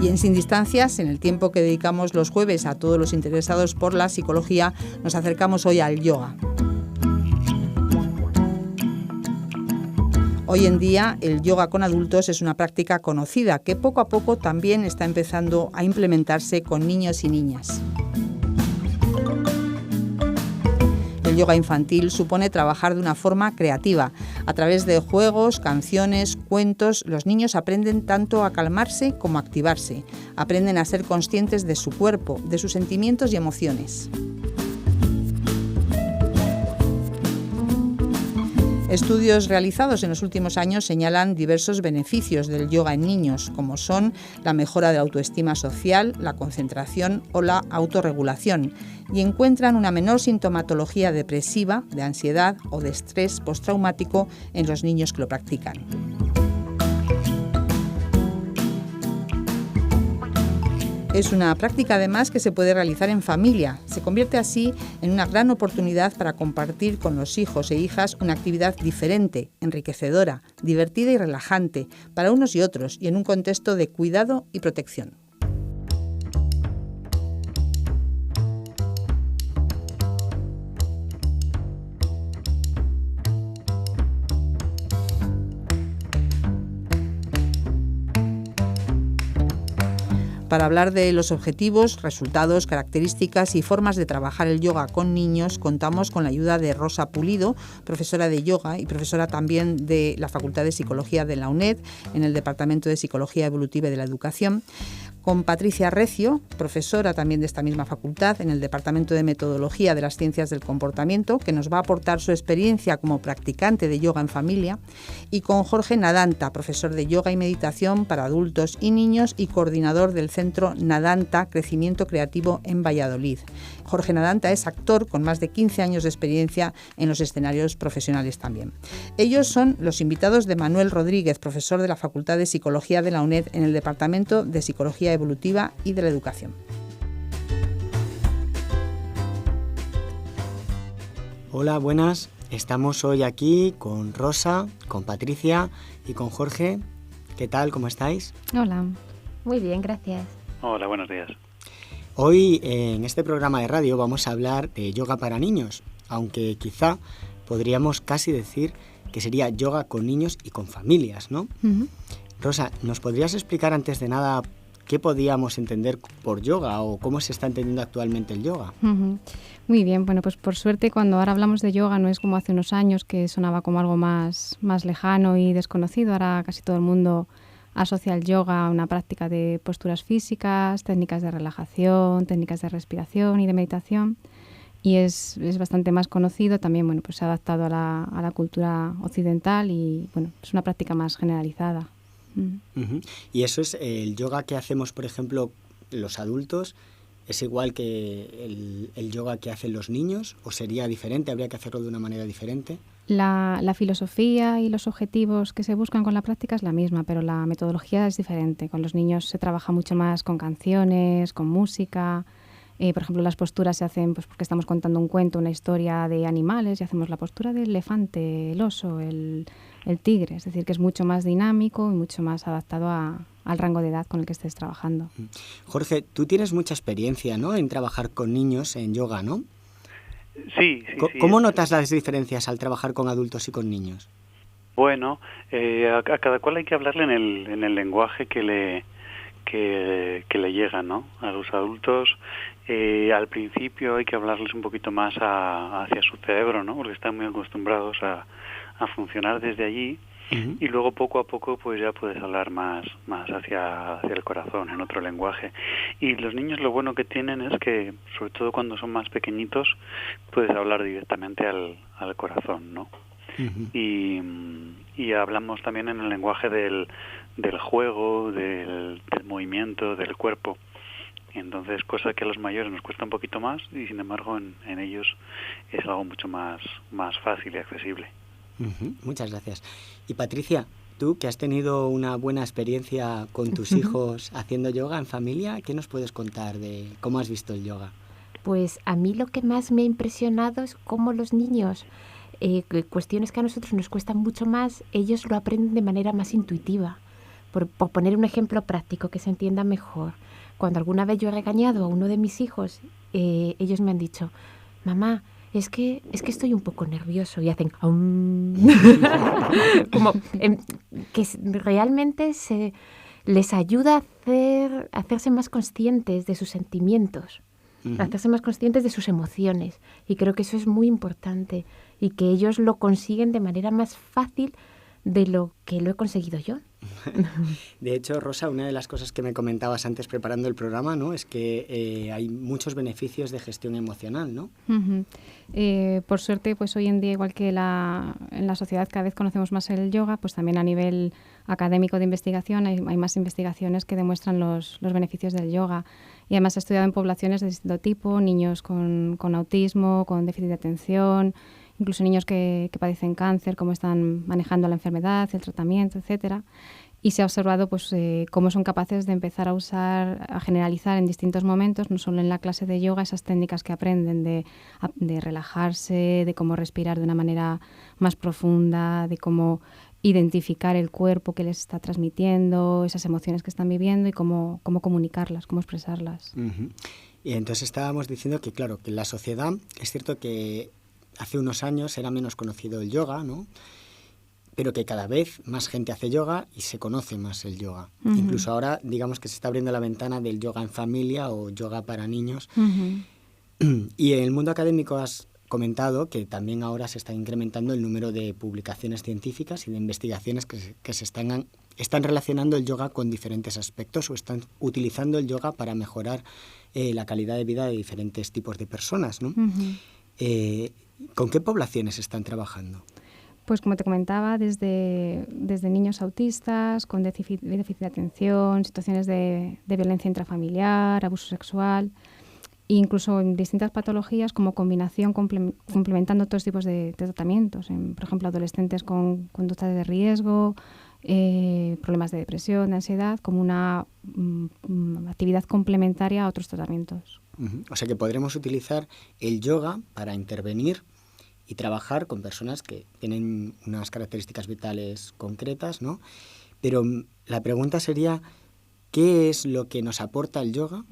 Bien, sin distancias, en el tiempo que dedicamos los jueves a todos los interesados por la psicología, nos acercamos hoy al yoga. Hoy en día, el yoga con adultos es una práctica conocida que poco a poco también está empezando a implementarse con niños y niñas. El yoga infantil supone trabajar de una forma creativa. A través de juegos, canciones, cuentos, los niños aprenden tanto a calmarse como a activarse. Aprenden a ser conscientes de su cuerpo, de sus sentimientos y emociones. Estudios realizados en los últimos años señalan diversos beneficios del yoga en niños, como son la mejora de la autoestima social, la concentración o la autorregulación, y encuentran una menor sintomatología depresiva, de ansiedad o de estrés postraumático en los niños que lo practican. Es una práctica además que se puede realizar en familia. Se convierte así en una gran oportunidad para compartir con los hijos e hijas una actividad diferente, enriquecedora, divertida y relajante para unos y otros y en un contexto de cuidado y protección. Para hablar de los objetivos, resultados, características y formas de trabajar el yoga con niños, contamos con la ayuda de Rosa Pulido, profesora de yoga y profesora también de la Facultad de Psicología de la UNED, en el Departamento de Psicología Evolutiva y de la Educación, con Patricia Recio, profesora también de esta misma facultad, en el Departamento de Metodología de las Ciencias del Comportamiento, que nos va a aportar su experiencia como practicante de yoga en familia, y con Jorge Nadanta, profesor de yoga y meditación para adultos y niños y coordinador del Centro Nadanta Crecimiento Creativo en Valladolid. Jorge Nadanta es actor con más de 15 años de experiencia en los escenarios profesionales también. Ellos son los invitados de Manuel Rodríguez, profesor de la Facultad de Psicología de la UNED en el Departamento de Psicología Evolutiva y de la Educación. Hola, buenas. Estamos hoy aquí con Rosa, con Patricia y con Jorge. ¿Qué tal? ¿Cómo estáis? Hola. Muy bien, gracias. Hola, buenos días. Hoy en este programa de radio vamos a hablar de yoga para niños, aunque quizá podríamos casi decir que sería yoga con niños y con familias, ¿no? Uh-huh. Rosa, ¿nos podrías explicar antes de nada qué podíamos entender por yoga o cómo se está entendiendo actualmente el yoga? Uh-huh. Muy bien, bueno, pues por suerte cuando ahora hablamos de yoga no es como hace unos años que sonaba como algo más lejano y desconocido. Ahora casi todo el mundo asocia el yoga a una práctica de posturas físicas, técnicas de relajación, técnicas de respiración y de meditación, y es bastante más conocido. También, bueno, pues se ha adaptado a la cultura occidental y, bueno, es una práctica más generalizada. Uh-huh. Y eso es el yoga que hacemos, por ejemplo, los adultos, ¿es igual que el yoga que hacen los niños o sería diferente? ¿Habría que hacerlo de una manera diferente? La filosofía y los objetivos que se buscan con la práctica es la misma, pero la metodología es diferente. Con los niños se trabaja mucho más con canciones, con música. Por ejemplo, las posturas se hacen pues porque estamos contando un cuento, una historia de animales, y hacemos la postura del elefante, el oso, el tigre. Es decir, que es mucho más dinámico y mucho más adaptado al rango de edad con el que estés trabajando. Jorge, tú tienes mucha experiencia, ¿no?, en trabajar con niños en yoga, ¿no? Sí. ¿Cómo notas las diferencias al trabajar con adultos y con niños? Bueno, a cada cual hay que hablarle en el lenguaje que le llega, ¿no? A los adultos, al principio hay que hablarles un poquito más hacia su cerebro, ¿no? Porque están muy acostumbrados a funcionar desde allí. Uh-huh. Y luego poco a poco pues ya puedes hablar más hacia el corazón, en otro lenguaje. Y los niños lo bueno que tienen es que, sobre todo cuando son más pequeñitos, puedes hablar directamente al corazón, ¿no? Uh-huh. Y hablamos también en el lenguaje del juego, del movimiento, del cuerpo. Y entonces, cosa que a los mayores nos cuesta un poquito más y sin embargo en ellos es algo mucho más fácil y accesible. Uh-huh. Muchas gracias. Y Patricia, tú que has tenido una buena experiencia con tus hijos haciendo yoga en familia, ¿qué nos puedes contar de cómo has visto el yoga? Pues a mí lo que más me ha impresionado es cómo los niños, cuestiones que a nosotros nos cuestan mucho más, ellos lo aprenden de manera más intuitiva. Por poner un ejemplo práctico que se entienda mejor, cuando alguna vez yo he regañado a uno de mis hijos, ellos me han dicho, mamá, es que estoy un poco nervioso, y hacen como que realmente les ayuda a hacerse más conscientes de sus sentimientos, a hacerse más conscientes de sus emociones, y creo que eso es muy importante y que ellos lo consiguen de manera más fácil de lo que lo he conseguido yo. De hecho, Rosa, una de las cosas que me comentabas antes preparando el programa, ¿no?, es que hay muchos beneficios de gestión emocional, ¿no? Por suerte, pues hoy en día, igual que en la sociedad cada vez conocemos más el yoga, pues también a nivel académico de investigación hay más investigaciones que demuestran los beneficios del yoga. Y además se ha estudiado en poblaciones de distinto tipo, niños con autismo, con déficit de atención, incluso niños que padecen cáncer, cómo están manejando la enfermedad, el tratamiento, etcétera. Y se ha observado pues, cómo son capaces de empezar a generalizar en distintos momentos, no solo en la clase de yoga, esas técnicas que aprenden de relajarse, de cómo respirar de una manera más profunda, de cómo identificar el cuerpo que les está transmitiendo, esas emociones que están viviendo y cómo comunicarlas, cómo expresarlas. Y entonces estábamos diciendo que, claro, que en la sociedad es cierto que hace unos años era menos conocido el yoga, ¿no?, pero que cada vez más gente hace yoga y se conoce más el yoga. Incluso ahora, digamos que se está abriendo la ventana del yoga en familia o yoga para niños. Y en el mundo académico has comentado que también ahora se está incrementando el número de publicaciones científicas y de investigaciones que se están relacionando el yoga con diferentes aspectos o están utilizando el yoga para mejorar la calidad de vida de diferentes tipos de personas, ¿no? ¿Con qué poblaciones están trabajando? Pues como te comentaba, desde niños autistas, con déficit de atención, situaciones de violencia intrafamiliar, abuso sexual, e incluso en distintas patologías como combinación, complementando otros tipos de tratamientos. Por ejemplo, adolescentes con conductas de riesgo, problemas de depresión, de ansiedad, como una actividad complementaria a otros tratamientos. O sea que podremos utilizar el yoga para intervenir y trabajar con personas que tienen unas características vitales concretas, ¿no? Pero la pregunta sería, ¿qué es lo que nos aporta el yoga,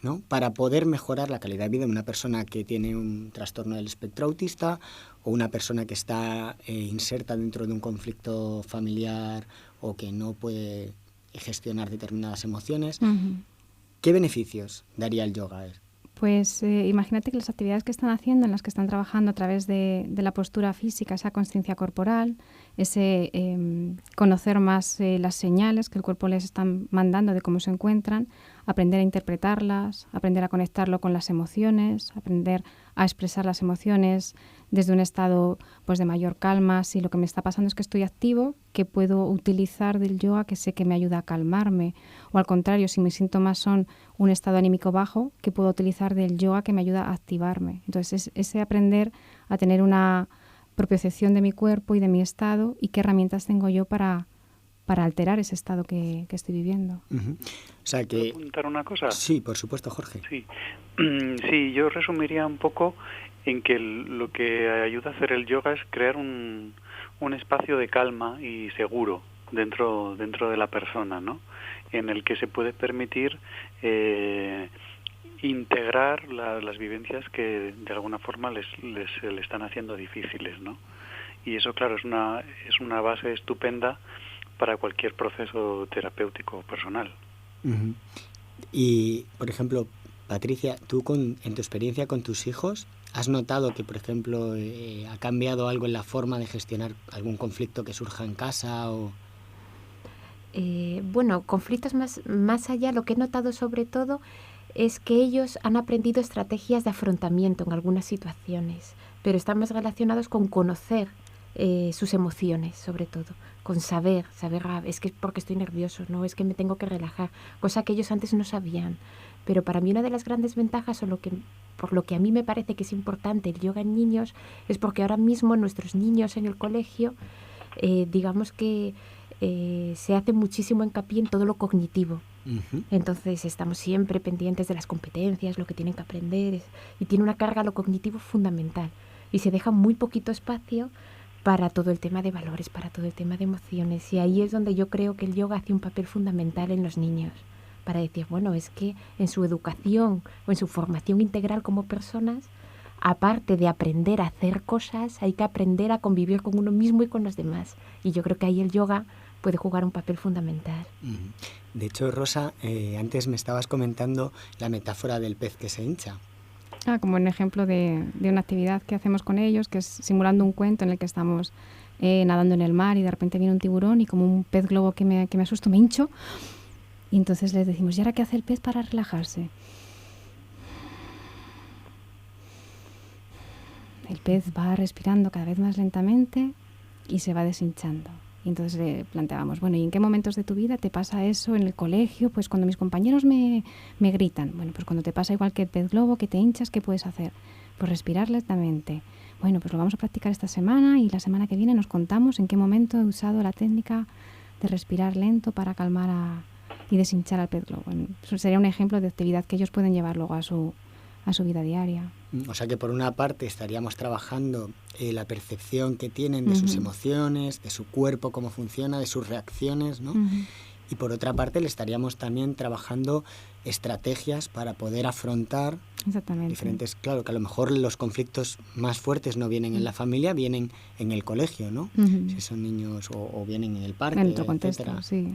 ¿no?, para poder mejorar la calidad de vida de una persona que tiene un trastorno del espectro autista o una persona que está inserta dentro de un conflicto familiar o que no puede gestionar determinadas emociones? ¿Qué beneficios daría el yoga? Pues imagínate que las actividades que están haciendo, en las que están trabajando a través de la postura física, esa consciencia corporal, ese conocer más las señales que el cuerpo les está mandando de cómo se encuentran, aprender a interpretarlas, aprender a conectarlo con las emociones, aprender a expresar las emociones desde un estado pues, de mayor calma. Si lo que me está pasando es que estoy activo, ¿qué puedo utilizar del yoga que sé que me ayuda a calmarme? O al contrario, si mis síntomas son un estado anímico bajo, ¿qué puedo utilizar del yoga que me ayuda a activarme? Entonces, ese aprender a tener una propiocepción de mi cuerpo y de mi estado y qué herramientas tengo yo para alterar ese estado que estoy viviendo. O sea que... ¿Puedo apuntar una cosa? Sí, por supuesto, Jorge. Sí, yo resumiría un poco en que lo que ayuda a hacer el yoga es crear un espacio de calma y seguro dentro de la persona, ¿no?, en el que se puede permitir integrar las vivencias que de alguna forma le están haciendo difíciles, ¿no? Y eso, claro, es una base estupenda para cualquier proceso terapéutico personal. Y, por ejemplo, Patricia, tú en tu experiencia con tus hijos, ¿has notado que, por ejemplo, ha cambiado algo en la forma de gestionar algún conflicto que surja en casa? Bueno, conflictos más allá, lo que he notado sobre todo es que ellos han aprendido estrategias de afrontamiento en algunas situaciones, pero están más relacionados con conocer sus emociones, sobre todo, con saber, es que porque estoy nervioso, no, es que me tengo que relajar, cosa que ellos antes no sabían. Pero para mí una de las grandes ventajas, por lo que a mí me parece que es importante el yoga en niños, es porque ahora mismo nuestros niños en el colegio, digamos que se hace muchísimo hincapié en todo lo cognitivo. Entonces estamos siempre pendientes de las competencias, lo que tienen que aprender, y tiene una carga lo cognitivo fundamental. Y se deja muy poquito espacio para todo el tema de valores, para todo el tema de emociones. Y ahí es donde yo creo que el yoga hace un papel fundamental en los niños, para decir, bueno, es que en su educación o en su formación integral como personas, aparte de aprender a hacer cosas, hay que aprender a convivir con uno mismo y con los demás. Y yo creo que ahí el yoga puede jugar un papel fundamental. De hecho, Rosa, antes me estabas comentando la metáfora del pez que se hincha. Como un ejemplo de una actividad que hacemos con ellos, que es simulando un cuento en el que estamos nadando en el mar y de repente viene un tiburón y como un pez globo que me asusto, me hincho. Y entonces les decimos, ¿y ahora qué hace el pez para relajarse? El pez va respirando cada vez más lentamente y se va deshinchando. Y entonces le planteábamos, bueno, ¿y en qué momentos de tu vida te pasa eso en el colegio? Pues cuando mis compañeros me gritan. Bueno, pues cuando te pasa igual que el pez globo, que te hinchas, ¿qué puedes hacer? Pues respirar lentamente. Bueno, pues lo vamos a practicar esta semana y la semana que viene nos contamos en qué momento he usado la técnica de respirar lento para calmar y deshinchar al pez globo. Eso sería un ejemplo de actividad que ellos pueden llevar luego a su vida diaria. O sea que por una parte estaríamos trabajando la percepción que tienen de sus emociones, de su cuerpo, cómo funciona, de sus reacciones, ¿no? Y por otra parte le estaríamos también trabajando estrategias para poder afrontar diferentes... Claro, que a lo mejor los conflictos más fuertes no vienen en la familia, vienen en el colegio, ¿no? Si son niños o vienen en el parque, en otro contexto, sí.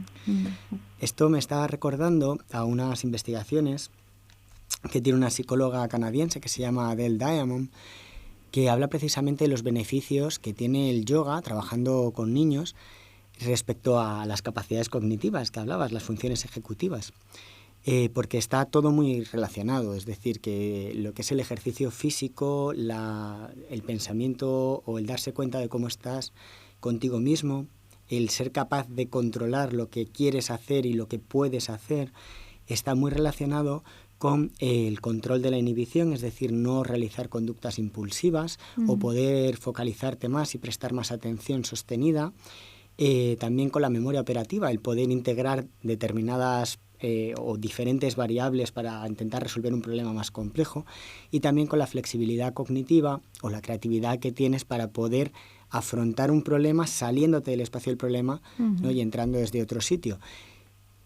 Esto me está recordando a unas investigaciones que tiene una psicóloga canadiense que se llama Adele Diamond, que habla precisamente de los beneficios que tiene el yoga trabajando con niños respecto a las capacidades cognitivas que hablabas, las funciones ejecutivas, porque está todo muy relacionado, es decir, que lo que es el ejercicio físico, el pensamiento o el darse cuenta de cómo estás contigo mismo, el ser capaz de controlar lo que quieres hacer y lo que puedes hacer, está muy relacionado con el control de la inhibición, es decir, no realizar conductas impulsivas o poder focalizarte más y prestar más atención sostenida. También con la memoria operativa, el poder integrar determinadas o diferentes variables para intentar resolver un problema más complejo. Y también con la flexibilidad cognitiva o la creatividad que tienes para poder afrontar un problema saliéndote del espacio del problema, ¿no? Y entrando desde otro sitio.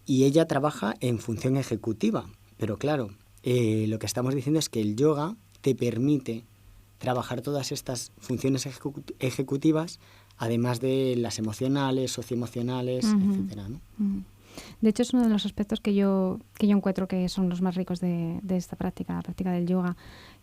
Y ella trabaja en función ejecutiva. Pero claro, lo que estamos diciendo es que el yoga te permite trabajar todas estas funciones ejecutivas, además de las emocionales, socioemocionales, etcétera, ¿no? De hecho, es uno de los aspectos que yo encuentro que son los más ricos de esta práctica, la práctica del yoga,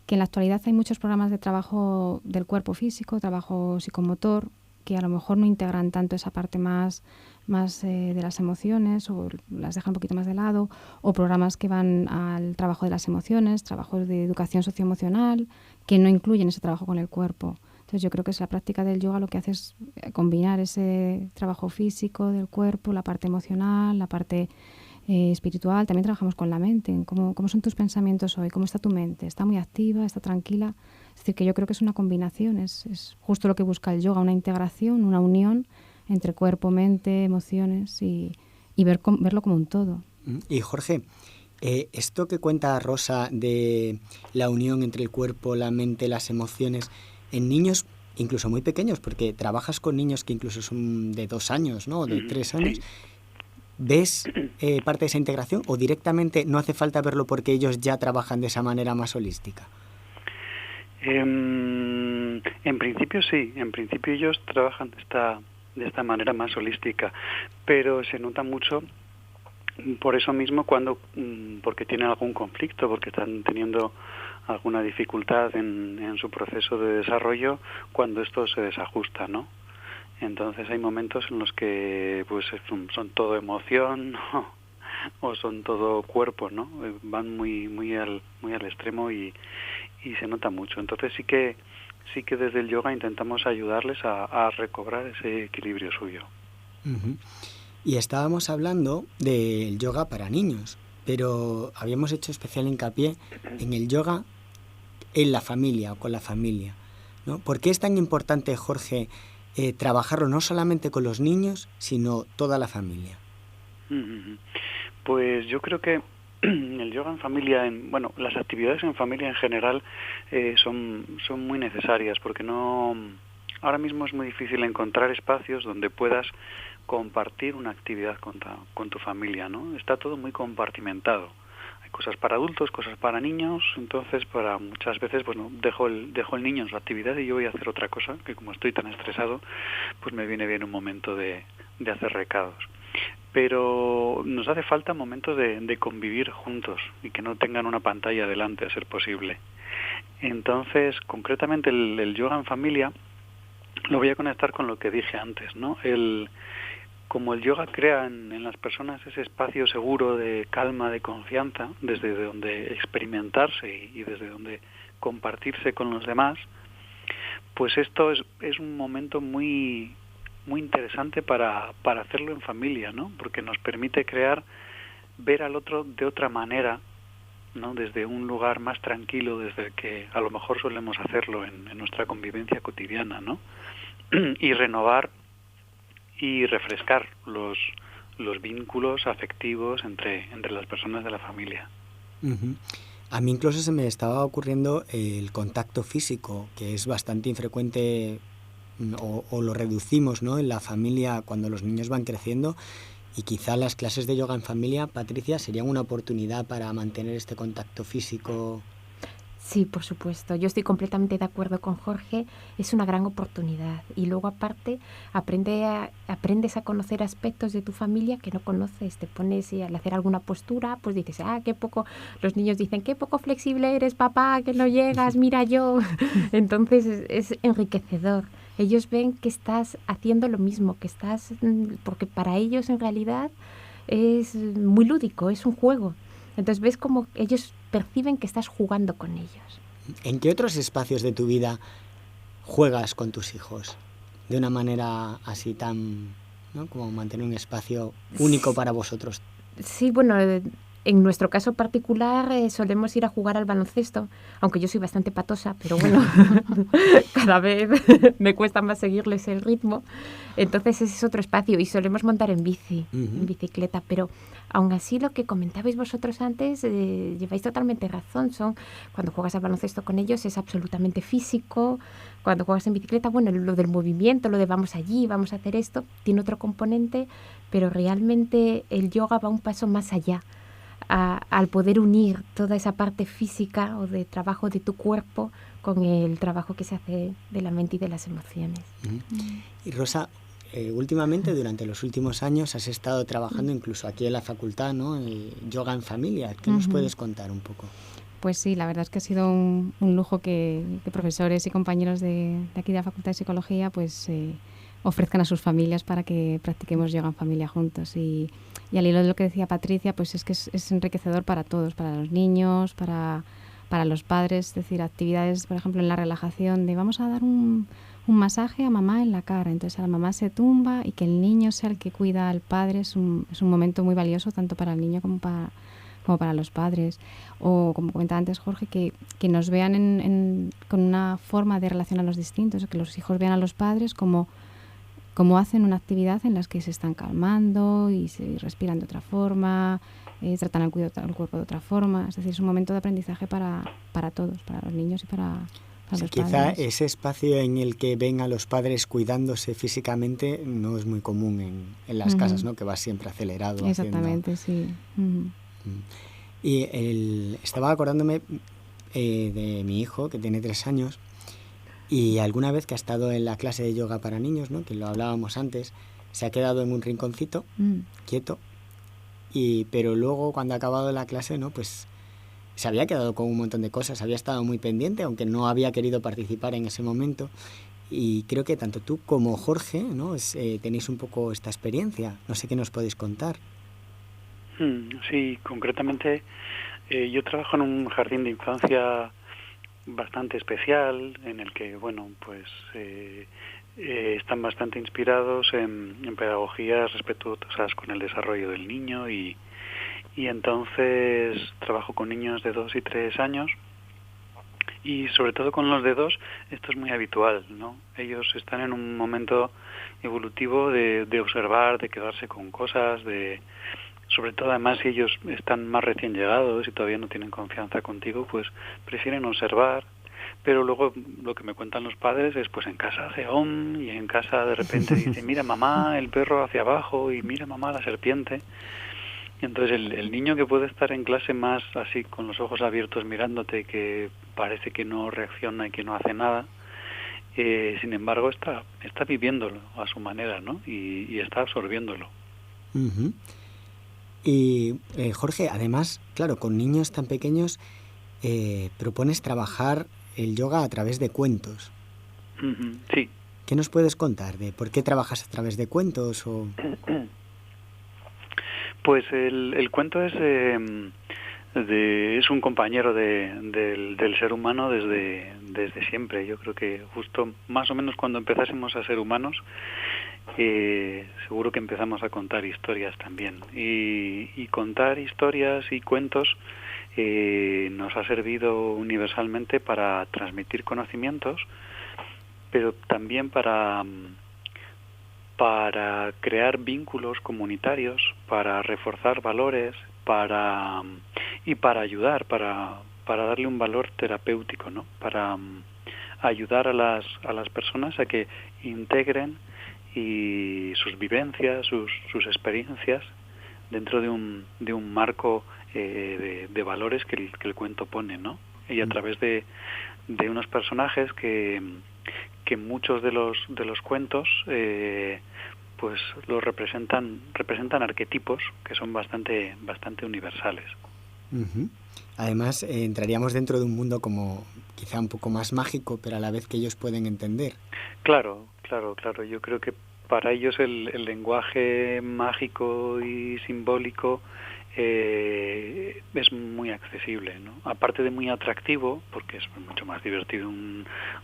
que en la actualidad hay muchos programas de trabajo del cuerpo físico, trabajo psicomotor, que a lo mejor no integran tanto esa parte más de las emociones o las dejan un poquito más de lado, o programas que van al trabajo de las emociones, trabajos de educación socioemocional, que no incluyen ese trabajo con el cuerpo. Entonces yo creo que la práctica del yoga lo que hace es combinar ese trabajo físico del cuerpo, la parte emocional, la parte espiritual. También trabajamos con la mente, en cómo son tus pensamientos hoy, cómo está tu mente, está muy activa, está tranquila. Es decir, que yo creo que es una combinación, es justo lo que busca el yoga, una integración, una unión entre cuerpo, mente, emociones y verlo como un todo. Y Jorge, esto que cuenta Rosa de la unión entre el cuerpo, la mente, las emociones, en niños incluso muy pequeños, porque trabajas con niños que incluso son de 2 años, ¿no? O de 3 años. ¿Ves parte de esa integración o directamente no hace falta verlo porque ellos ya trabajan de esa manera más holística? En principio sí, en principio ellos trabajan de esta manera más holística, pero se nota mucho por eso mismo porque tienen algún conflicto, porque están teniendo alguna dificultad en su proceso de desarrollo, cuando esto se desajusta, ¿no? Entonces hay momentos en los que pues son todo emoción o son todo cuerpo, ¿no? Van muy al extremo y se nota mucho. Entonces sí que desde el yoga intentamos ayudarles a recobrar ese equilibrio suyo. Y estábamos hablando del yoga para niños, pero habíamos hecho especial hincapié en el yoga en la familia o con la familia, ¿no? ¿Por qué es tan importante, Jorge, trabajarlo no solamente con los niños, sino toda la familia? Pues yo creo que el yoga en familia, las actividades en familia en general son muy necesarias, porque no ahora mismo es muy difícil encontrar espacios donde puedas compartir una actividad con tu familia, ¿no? Está todo muy compartimentado. Hay cosas para adultos, cosas para niños, entonces para muchas veces pues no, dejo el niño en su actividad y yo voy a hacer otra cosa, que como estoy tan estresado, pues me viene bien un momento de hacer recados. Pero nos hace falta momentos de convivir juntos y que no tengan una pantalla delante, a ser posible. Entonces, concretamente el yoga en familia lo voy a conectar con lo que dije antes, ¿no? Como el yoga crea en las personas ese espacio seguro de calma, de confianza, desde donde experimentarse y desde donde compartirse con los demás, pues esto es un momento muy interesante para hacerlo en familia, ¿no? Porque nos permite ver al otro de otra manera, ¿no? Desde un lugar más tranquilo, desde el que a lo mejor solemos hacerlo en nuestra convivencia cotidiana, ¿no? Y renovar y refrescar los vínculos afectivos entre las personas de la familia. Uh-huh. A mí incluso se me estaba ocurriendo el contacto físico, que es bastante infrecuente o lo reducimos, ¿no?, en la familia cuando los niños van creciendo, y quizá las clases de yoga en familia, Patricia, serían una oportunidad para mantener este contacto físico. Sí, por supuesto. Yo estoy completamente de acuerdo con Jorge. Es una gran oportunidad. Y luego, aparte, aprendes a conocer aspectos de tu familia que no conoces. Te pones y al hacer alguna postura, pues dices, qué poco... Los niños dicen, qué poco flexible eres, papá, que no llegas, mira yo. Entonces, es enriquecedor. Ellos ven que estás haciendo lo mismo, porque para ellos, en realidad, es muy lúdico, es un juego. Entonces ves como ellos perciben que estás jugando con ellos. ¿En qué otros espacios de tu vida juegas con tus hijos? De una manera así tan, ¿no?, como mantener un espacio único para vosotros. Sí, bueno, en nuestro caso particular solemos ir a jugar al baloncesto, aunque yo soy bastante patosa, pero bueno, cada vez me cuesta más seguirles el ritmo. Entonces ese es otro espacio y solemos montar en bicicleta, pero aún así lo que comentabais vosotros antes, lleváis totalmente razón. Cuando juegas al baloncesto con ellos es absolutamente físico. Cuando juegas en bicicleta, bueno, lo del movimiento, lo de vamos allí, vamos a hacer esto, tiene otro componente, pero realmente el yoga va un paso más allá. Al poder unir toda esa parte física o de trabajo de tu cuerpo con el trabajo que se hace de la mente y de las emociones. Y Rosa, últimamente, durante los últimos años, has estado trabajando incluso aquí en la facultad, ¿no?, yoga en familia. ¿Qué nos puedes contar un poco? Pues sí, la verdad es que ha sido un lujo que profesores y compañeros de aquí de la Facultad de Psicología pues ofrezcan a sus familias para que practiquemos yoga en familia juntos. Y al hilo de lo que decía Patricia, pues es que es enriquecedor para todos, para los niños, para los padres, es decir, actividades, por ejemplo, en la relajación, de vamos a dar un masaje a mamá en la cara, entonces a la mamá se tumba y que el niño sea el que cuida al padre es un momento muy valioso tanto para el niño como para los padres. O, como comentaba antes Jorge, que nos vean con una forma de relacionarnos distintos, que los hijos vean a los padres como hacen una actividad en la que se están calmando y se respiran de otra forma, tratan al cuerpo de otra forma. Es decir, es un momento de aprendizaje para todos, para los niños y para los quizá padres. Ese espacio en el que ven a los padres cuidándose físicamente no es muy común en las casas, ¿no?, que vas siempre acelerado. Exactamente, sí. Y estaba acordándome de mi hijo, que tiene 3 años, y alguna vez que ha estado en la clase de yoga para niños, ¿no?, que lo hablábamos antes, se ha quedado en un rinconcito, quieto, pero luego cuando ha acabado la clase, ¿no?, pues se había quedado con un montón de cosas, había estado muy pendiente, aunque no había querido participar en ese momento. Y creo que tanto tú como Jorge, ¿no?, tenéis un poco esta experiencia. No sé qué nos podéis contar. Sí, concretamente yo trabajo en un jardín de infancia bastante especial en el que, bueno, pues están bastante inspirados en pedagogías respetuosas con el desarrollo del niño y entonces trabajo con niños de 2 y 3 años y sobre todo con los de 2 esto es muy habitual, ¿no? Ellos están en un momento evolutivo de observar, de quedarse con cosas, sobre todo además si ellos están más recién llegados y todavía no tienen confianza contigo, pues prefieren observar, pero luego lo que me cuentan los padres es pues en casa hace om y en casa de repente dice mira mamá el perro hacia abajo y mira mamá la serpiente. Y entonces el niño que puede estar en clase más así con los ojos abiertos mirándote, que parece que no reacciona y que no hace nada, sin embargo está viviéndolo a su manera, ¿no? Y está absorbiéndolo. Uh-huh. Y Jorge, además, claro, con niños tan pequeños propones trabajar el yoga a través de cuentos. Uh-huh. Sí. ¿Qué nos puedes contar de por qué trabajas a través de cuentos? O... Pues el cuento es un compañero del ser humano desde siempre. Yo creo que justo más o menos cuando empezásemos a ser humanos, seguro que empezamos a contar historias también. Y contar historias y cuentos nos ha servido universalmente para transmitir conocimientos, pero también para crear vínculos comunitarios, para reforzar valores, para ayudar, para darle un valor terapéutico, ¿no? Para ayudar a las personas a que integren y sus vivencias, sus experiencias dentro de un marco de valores que el cuento pone, ¿no? Y a través de unos personajes que muchos de los cuentos pues los representan arquetipos que son bastante universales. Uh-huh. Además entraríamos dentro de un mundo como quizá un poco más mágico, pero a la vez que ellos pueden entender. Claro. Yo creo que para ellos el lenguaje mágico y simbólico es muy accesible, ¿no? Aparte de muy atractivo, porque es mucho más divertido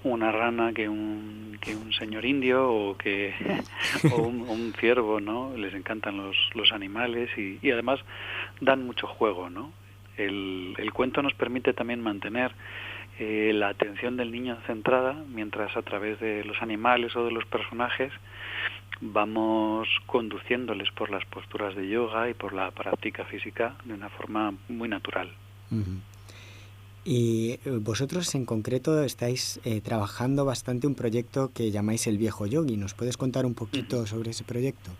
una rana que un señor indio o un ciervo, ¿no? Les encantan los animales y además dan mucho juego, ¿no? El cuento nos permite también mantener la atención del niño centrada, mientras a través de los animales o de los personajes vamos conduciéndoles por las posturas de yoga y por la práctica física de una forma muy natural. Uh-huh. Y vosotros en concreto estáis trabajando bastante un proyecto que llamáis El Viejo Yogi. ¿Nos puedes contar un poquito sobre ese proyecto?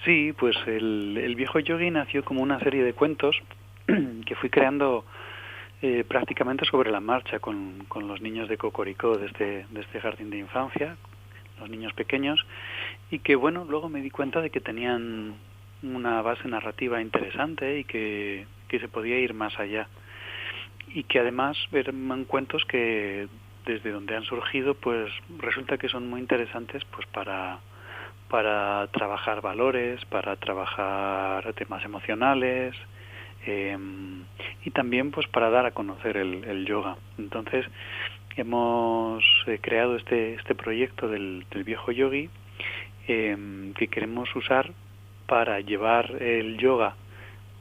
Sí, pues el Viejo Yogi nació como una serie de cuentos que fui creando prácticamente sobre la marcha con los niños de Cocoricó de este jardín de infancia, los niños pequeños, y que bueno, luego me di cuenta de que tenían una base narrativa interesante y que se podía ir más allá, y que además eran cuentos que desde donde han surgido pues resulta que son muy interesantes pues para trabajar valores, para trabajar temas emocionales, y también pues para dar a conocer el yoga. Entonces hemos creado este proyecto del Viejo Yogi, que queremos usar para llevar el yoga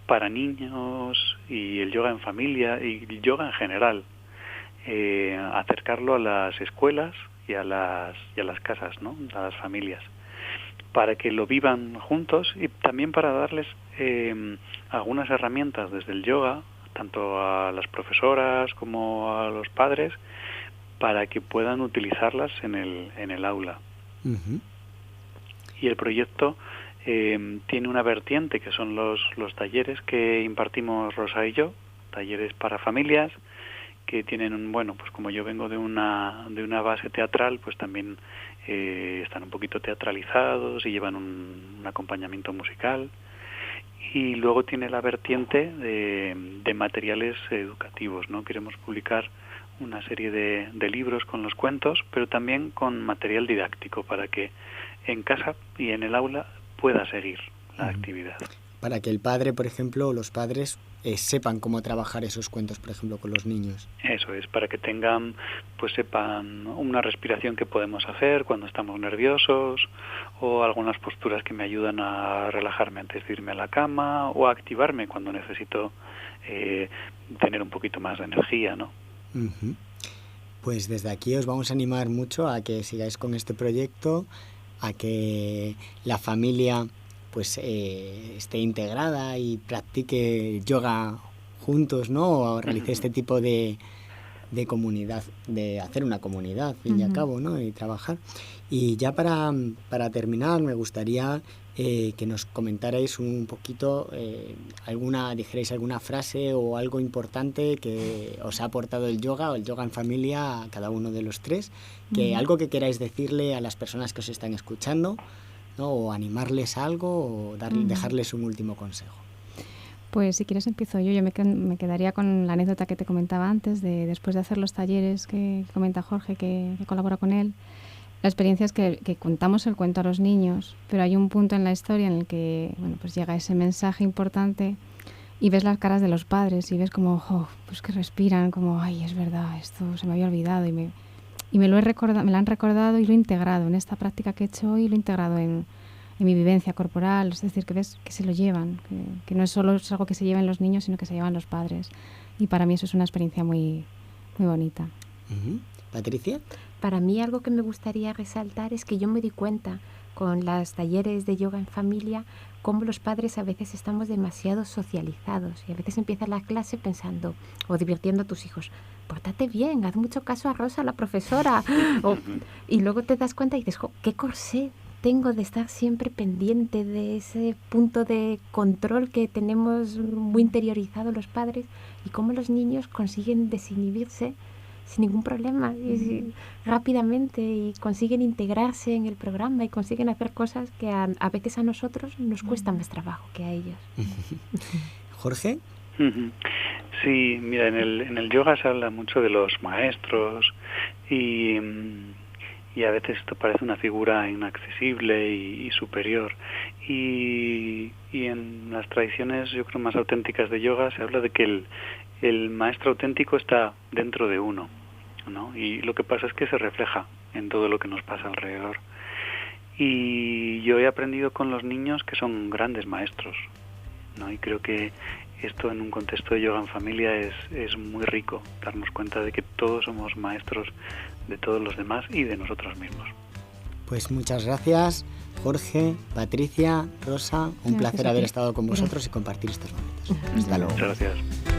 para niños y el yoga en familia y el yoga en general, acercarlo a las escuelas y a las casas, ¿no? A las familias, para que lo vivan juntos y también para darles algunas herramientas desde el yoga, tanto a las profesoras como a los padres, para que puedan utilizarlas en el aula. Uh-huh. Y el proyecto tiene una vertiente que son los talleres que impartimos Rosa y yo, talleres para familias que tienen pues como yo vengo de una base teatral, pues también están un poquito teatralizados y llevan un acompañamiento musical. Y luego tiene la vertiente de materiales educativos, ¿no? Queremos publicar una serie de libros con los cuentos, pero también con material didáctico para que en casa y en el aula pueda seguir la actividad. Para que el padre, por ejemplo, o los padres sepan cómo trabajar esos cuentos, por ejemplo, con los niños. Eso es, para que sepan una respiración que podemos hacer cuando estamos nerviosos, o algunas posturas que me ayudan a relajarme antes de irme a la cama, o a activarme cuando necesito tener un poquito más de energía, ¿no? Uh-huh. Pues desde aquí os vamos a animar mucho a que sigáis con este proyecto, a que la familia pues esté integrada y practique yoga juntos, ¿no? O realice este tipo de de comunidad, de hacer una comunidad, al fin y al cabo, ¿no? Y trabajar. Y ya para terminar, me gustaría que nos comentarais un poquito, dijerais alguna frase o algo importante que os ha aportado el yoga o el yoga en familia a cada uno de los tres, algo que queráis decirle a las personas que os están escuchando, ¿no? O animarles a algo o dejarles un último consejo. Pues si quieres empiezo yo. Yo me quedaría con la anécdota que te comentaba antes, de después de hacer los talleres que comenta Jorge, que colabora con él. La experiencia es que contamos el cuento a los niños, pero hay un punto en la historia en el que pues llega ese mensaje importante y ves las caras de los padres y ves como, pues que respiran, como, ay, es verdad, esto se me había olvidado y me lo han recordado y lo he integrado en esta práctica que he hecho hoy, lo he integrado en mi vivencia corporal. Es decir, que ves que se lo llevan, que no es solo algo que se llevan los niños, sino que se llevan los padres. Y para mí eso es una experiencia muy, muy bonita. ¿Patricia? Para mí algo que me gustaría resaltar es que yo me di cuenta con los talleres de yoga en familia cómo los padres a veces estamos demasiado socializados y a veces empieza la clase pensando o divirtiendo a tus hijos, pórtate bien, haz mucho caso a Rosa, la profesora, y luego te das cuenta y dices, qué corsé tengo de estar siempre pendiente de ese punto de control que tenemos muy interiorizado los padres y cómo los niños consiguen desinhibirse sin ningún problema y rápidamente y consiguen integrarse en el programa y consiguen hacer cosas que a veces a nosotros nos cuesta más trabajo que a ellos. ¿Jorge? Sí, mira, en el yoga se habla mucho de los maestros y a veces esto parece una figura inaccesible y superior. Y en las tradiciones, yo creo, más auténticas de yoga se habla de que el maestro auténtico está dentro de uno, ¿no? Y lo que pasa es que se refleja en todo lo que nos pasa alrededor. Y yo he aprendido con los niños que son grandes maestros, ¿no? Y creo que esto en un contexto de yoga en familia es muy rico, darnos cuenta de que todos somos maestros de todos los demás y de nosotros mismos. Pues muchas gracias, Jorge, Patricia, Rosa, un placer haber estado con vosotros y compartir estos momentos. Hasta luego. Muchas gracias.